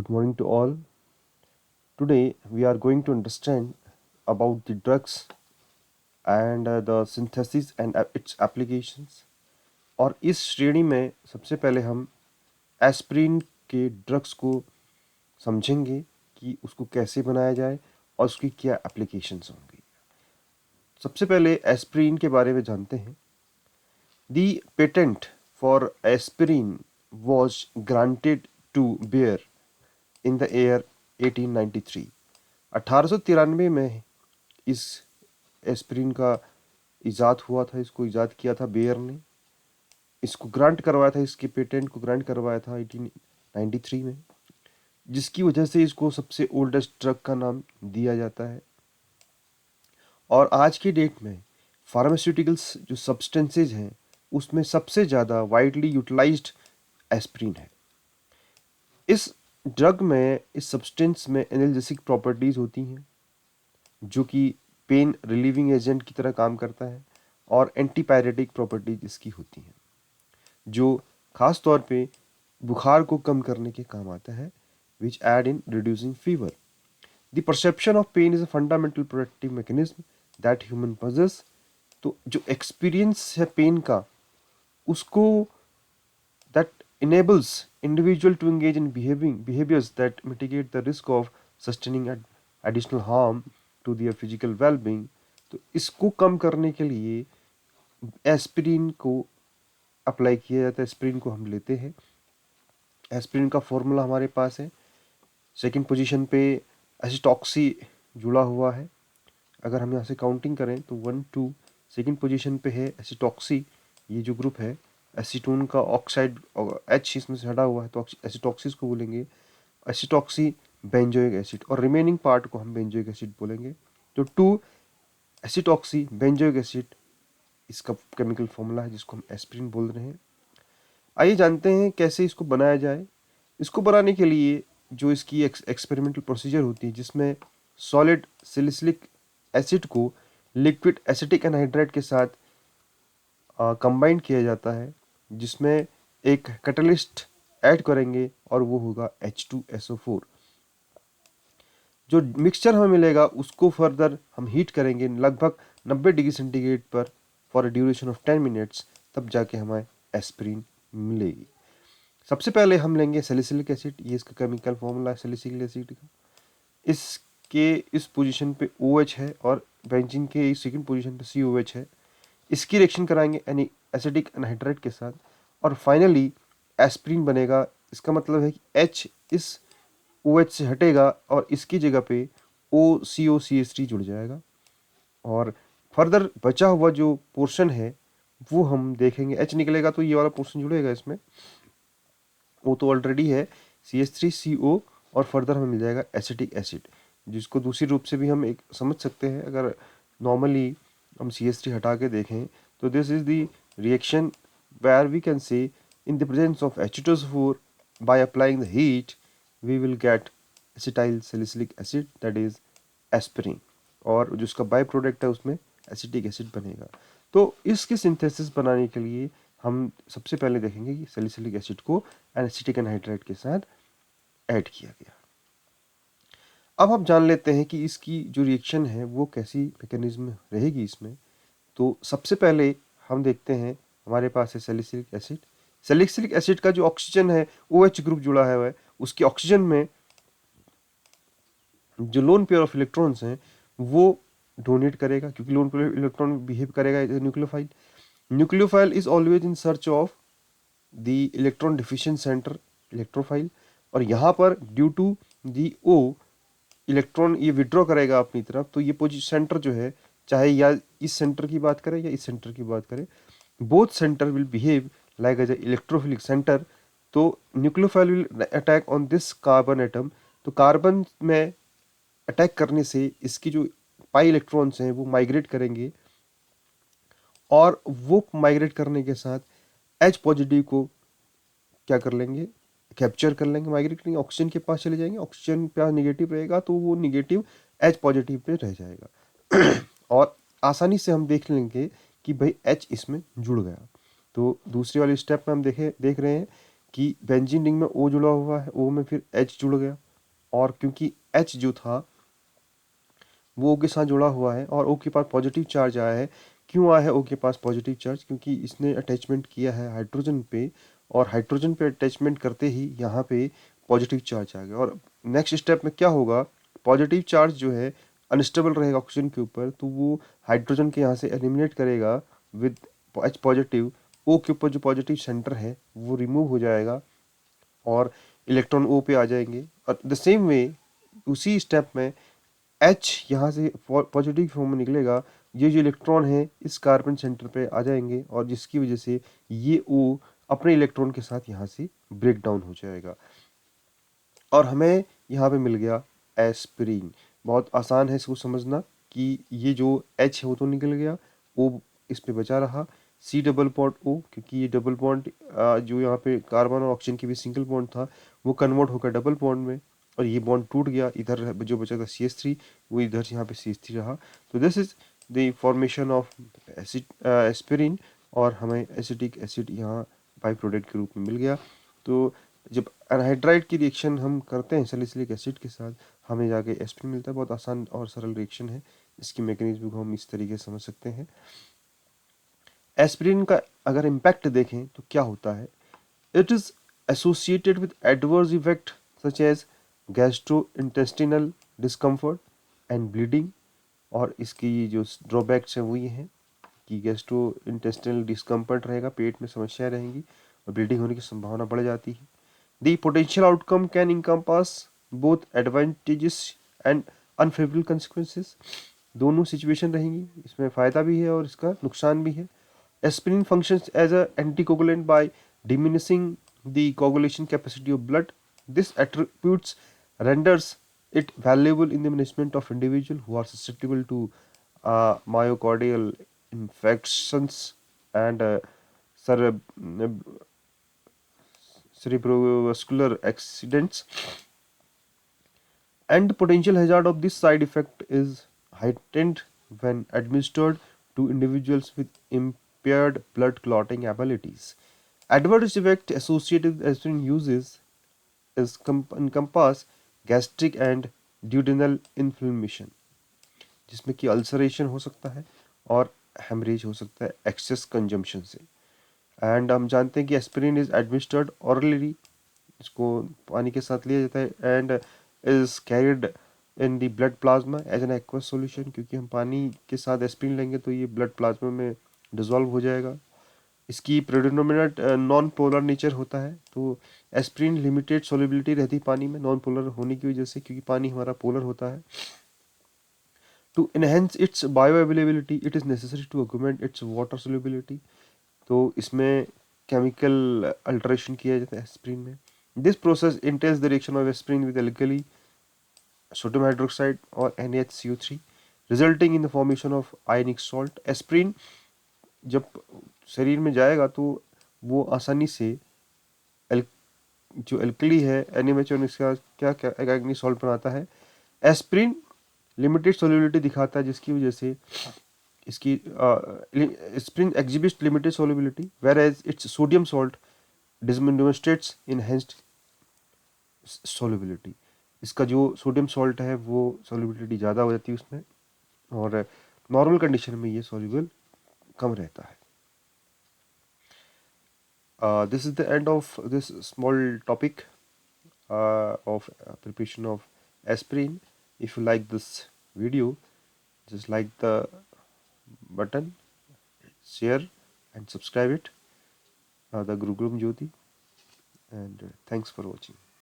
Good morning to all. Today we are going to understand about the drugs and the synthesis and its applications. और इस श्रेणी में सबसे पहले हम एस्प्रिन के ड्रग्स को समझेंगे कि उसको कैसे बनाया जाए और उसकी क्या एप्लीकेशंस होंगी। सबसे पहले एस्प्रिन के बारे में जानते हैं। The patent for aspirin was granted to Bayer in the year 1893। 1893 में इस एस्प्रिन का इजाद हुआ था। इसको इजाद किया था बेयर ने। इसको ग्रांट करवाया था, इसके पेटेंट को ग्रांट करवाया था 1893 में, जिसकी वजह से इसको सबसे ओल्डेस्ट ड्रग का नाम दिया जाता है। और आज की डेट में फार्मास्यूटिकल्स जो सब्सटेंसेज हैं उसमें सबसे ज़्यादा वाइडली यूटिलाइज्ड एस्प्रिन है। इस ड्रग में, इस सब्सटेंस में एनाल्जेसिक प्रॉपर्टीज़ होती हैं जो कि पेन रिलीविंग एजेंट की तरह काम करता है, और एंटीपायरेटिक प्रॉपर्टीज इसकी होती हैं जो खास तौर पे बुखार को कम करने के काम आता है, which aid in reducing fever. The perception of pain is a fundamental protective mechanism that human possess. तो जो एक्सपीरियंस है पेन का, उसको that enables individual to engage in behaviors that mitigate the risk of sustaining additional harm to their physical well-being। तो इसको कम करने के लिए एस्पिरिन को अप्लाई किया जाता है। एस्पिरिन को हम लेते हैं। एस्पिरिन का फॉर्मूला हमारे पास है। सेकंड पोजीशन पे एसिटॉक्सी जुड़ा हुआ है। अगर हम यहाँ से काउंटिंग करें तो 1 2 सेकंड पोजीशन पे है एसिटॉक्सी। ये जो ग्रुप है, एसीटोन का ऑक्साइड H इसमें से हटा हुआ है तो एसिटॉक्सिस को बोलेंगे एसिटॉक्सी बेंजोइक एसिड, और रिमेनिंग पार्ट को हम बेंजोइक एसिड बोलेंगे। तो 2 एसिटॉक्सी बेंजोइक एसिड इसका केमिकल फॉर्मूला है जिसको हम एस्पिरिन बोल रहे हैं। आइए जानते हैं कैसे इसको बनाया जाए। इसको बनाने के लिए जो इसकी एक्सपेरिमेंटल प्रोसीजर होती है, जिसमें सॉलिड सैलिसिलिक एसिड को लिक्विड एसिटिक एनहाइड्राइड के साथ कंबाइन किया जाता है, जिसमें एक कैटलिस्ट ऐड करेंगे और वो होगा H2SO4। जो मिक्सचर हमें मिलेगा उसको फर्दर हम हीट करेंगे लगभग 90 डिग्री सेंटीग्रेड पर for a duration of 10 minutes, तब जाके हमें एस्पिरिन मिलेगी। सबसे पहले हम लेंगे सैलिसिलिक एसिड। ये इसका केमिकल फॉर्मूला है सैलिसिलिक एसिड का। इसके इस पोजीशन पे OH है और बेंजीन के इस सेकंड पोजीशन पे COH है। इसकी रिएक्शन कराएंगे एसिडिक एनहाइड्राइड के साथ और फाइनली एस्पिरिन बनेगा। इसका मतलब है कि H इस OH से हटेगा और इसकी जगह पे OCOCH3 जुड़ जाएगा, और फर्दर बचा हुआ जो पोर्शन है वो हम देखेंगे। H निकलेगा तो ये वाला पोर्शन जुड़ेगा इसमें, वो तो ऑलरेडी है CH3CO, और फर्दर हमें मिल जाएगा एसिटिक एसिड, जिसको दूसरी रूप से भी हम एक समझ सकते हैं। अगर नॉर्मली हम CH3 हटा के देखें तो this is the reaction where we can say in the presence of H2SO4 by applying the heat we will get acetyl salicylic acid, that is aspirin, और जो उसका बाय प्रोडक्ट है उसमें एसिटिक एसिड बनेगा। तो इसकी सिंथेसिस बनाने के लिए हम सबसे पहले देखेंगे कि सैलिसिलिक एसिड को एसिटिक एनहाइड्राइड के साथ ऐड किया गया। अब हम जान लेते हैं कि इसकी जो रिएक्शन है वो कैसी मैकेनिज्म रहेगी इसमें। तो सबसे पहले हम देखते हैं, हमारे पास है सैलिसिलिक एसिड। सैलिसिलिक एसिड का जो ऑक्सीजन है OH ग्रुप जुड़ा है, उसके ऑक्सीजन में जो लोन पेयर ऑफ इलेक्ट्रॉन्स हैं वो डोनेट करेगा, क्योंकि लोन पेयर इलेक्ट्रॉन बिहेव करेगा as a nucleophile. Nucleophile is always in search of the electron deficient centre electrophile, और यहाँ पर due to the O electron ये विड्रॉ करेगा अपनी तरफ। तो ये सेंटर जो है, चाहे या इस सेंटर की बात करें या इस सेंटर की बात करें, both centre will behave like as a electrophilic centre. तो nucleophile will attack on this carbon atom. तो कार्बन में अटैक करने से इसकी जो पाई इलेक्ट्रॉन्स हैं वो माइग्रेट करेंगे, और वो माइग्रेट करने के साथ H पॉजिटिव को क्या कर लेंगे, कैप्चर कर लेंगे, माइग्रेट करेंगे, ऑक्सीजन के पास चले जाएंगे। ऑक्सीजन पे नेगेटिव रहेगा तो वो नेगेटिव H पॉजिटिव पे रह जाएगा और आसानी से हम देख लेंगे कि भाई H इसमें जुड़ गया। तो दूसरी वाली स्टेप में हम देख रहे हैं कि बेंजीन रिंग में O जुड़ा हुआ है, O में फिर H जुड़ गया, और क्योंकि H जो था वो O के साथ जुड़ा हुआ है और O के पास पॉजिटिव चार्ज आया है। क्यों आया है O के पास पॉजिटिव चार्ज? क्योंकि इसने अटैचमेंट किया है हाइड्रोजन पे, और हाइड्रोजन पे अटैचमेंट करते ही यहाँ पे पॉजिटिव चार्ज आ गया। और नेक्स्ट स्टेप में क्या होगा, पॉजिटिव चार्ज जो है अनस्टेबल रहेगा ऑक्सीजन के ऊपर, तो वो हाइड्रोजन के यहाँ से एलिमिनेट करेगा विद H पॉजिटिव। O के ऊपर जो पॉजिटिव सेंटर है वो रिमूव हो जाएगा और इलेक्ट्रॉन O पे आ जाएंगे। और द सेम वे उसी स्टेप में H यहाँ से पॉजिटिव फॉर्म में निकलेगा, ये जो इलेक्ट्रॉन है इस कार्बन सेंटर पे आ जाएंगे, और जिसकी वजह से ये O अपने इलेक्ट्रॉन के साथ यहाँ से ब्रेक डाउन हो जाएगा, और हमें यहाँ पे मिल गया एस्पिरिन। बहुत आसान है इसको समझना कि ये जो H है वो तो निकल गया, O इस पे बचा रहा, C डबल बॉन्ड O, क्योंकि ये डबल बॉन्ड जो यहाँ पे कार्बन और ऑक्सीजन के बीच सिंगल बॉन्ड था वो कन्वर्ट होकर डबल बॉन्ड में, और ये बॉन्ड टूट गया, इधर जो बचा था CH3 वो इधर यहाँ पे CH3 रहा। तो this is the formation of acid aspirin, और हमें एसिटिक एसिड यहाँ बाई प्रोडक्ट के रूप में मिल गया। तो जब एनहाइड्राइड की रिएक्शन हम करते हैं सैलिसिलिक एसिड के साथ, हमें जाके एस्पिरिन मिलता है। बहुत आसान और सरल रिएक्शन है, इसकी मैकेनिज्म को हम इस तरीके से समझ सकते हैं। एस्पिरिन का अगर इम्पैक्ट देखें तो क्या होता है, it is associated with adverse effect such as gastrointestinal discomfort and bleeding. और इसकी जो ड्रॉबैक्स हैं वो ये हैं कि गैस्ट्रोइंटेस्टिनल डिस्कम्फर्ट रहेगा, पेट में समस्याएं रहेंगी, और ब्लीडिंग होने की संभावना बढ़ जाती है। The potential outcome can encompass both advantages and unfavorable consequences। दोनों सिचुएशन रहेंगी, इसमें फ़ायदा भी है और इसका नुकसान भी है। Aspirin functions as a anticoagulant by diminishing the coagulation capacity of blood. This attributes renders it valuable in the management of individuals who are susceptible to myocardial infections and cerebrovascular accidents. And the potential hazard of this side effect is heightened when administered to individuals with impaired blood clotting abilities. Adverse effect associated with aspirin uses is encompass gastric and duodenal inflammation, जिसमें कि ulceration हो सकता है और haemorrhage हो सकता है access consumption से। एंड हम जानते हैं कि एस्पिरिन इज एडमिनिस्टर्ड ऑरली, इसको पानी के साथ लिया जाता है, and is carried in the blood plasma as an aqueous solution, क्योंकि हम पानी के साथ एस्पिरिन लेंगे तो ये ब्लड प्लाज्मा में डिजोल्व हो जाएगा। इसकी प्रेडोमिनेंट नॉन पोलर नेचर होता है, तो एस्पिरिन लिमिटेड सोलिबिलिटी रहती है पानी में नॉन पोलर होने की वजह से, क्योंकि पानी हमारा पोलर होता है। To enhance its bioavailability it is necessary to augment its water solubility। तो इसमें केमिकल अल्टरेशन किया जाता है एस्पिरिन में। This process intense the reaction of aspirin with alkali sodium hydroxide और NaHCO3 resulting in the formation of ionic salt. Aspirin जब शरीर में जाएगा तो वो आसानी से जो अल्कली है NaMH इसका क्या क्या आयनिक सॉल्ट बनाता है। एस्पिरिन लिमिटेड सोल्युबिलिटी दिखाता है, जिसकी वजह से इसकी aspirin exhibits limited solubility whereas its sodium salt demonstrates enhanced solubility. इसका जो सोडियम सॉल्ट है वो सोल्युबिलिटी ज़्यादा हो जाती है उसमें, और नॉर्मल कंडीशन में ये सोल्यूबल कम रहता है। This is the end of this small topic of preparation of aspirin. If you like this video, just like the button, share and subscribe it, the Gurukulam Jyoti, and thanks for watching.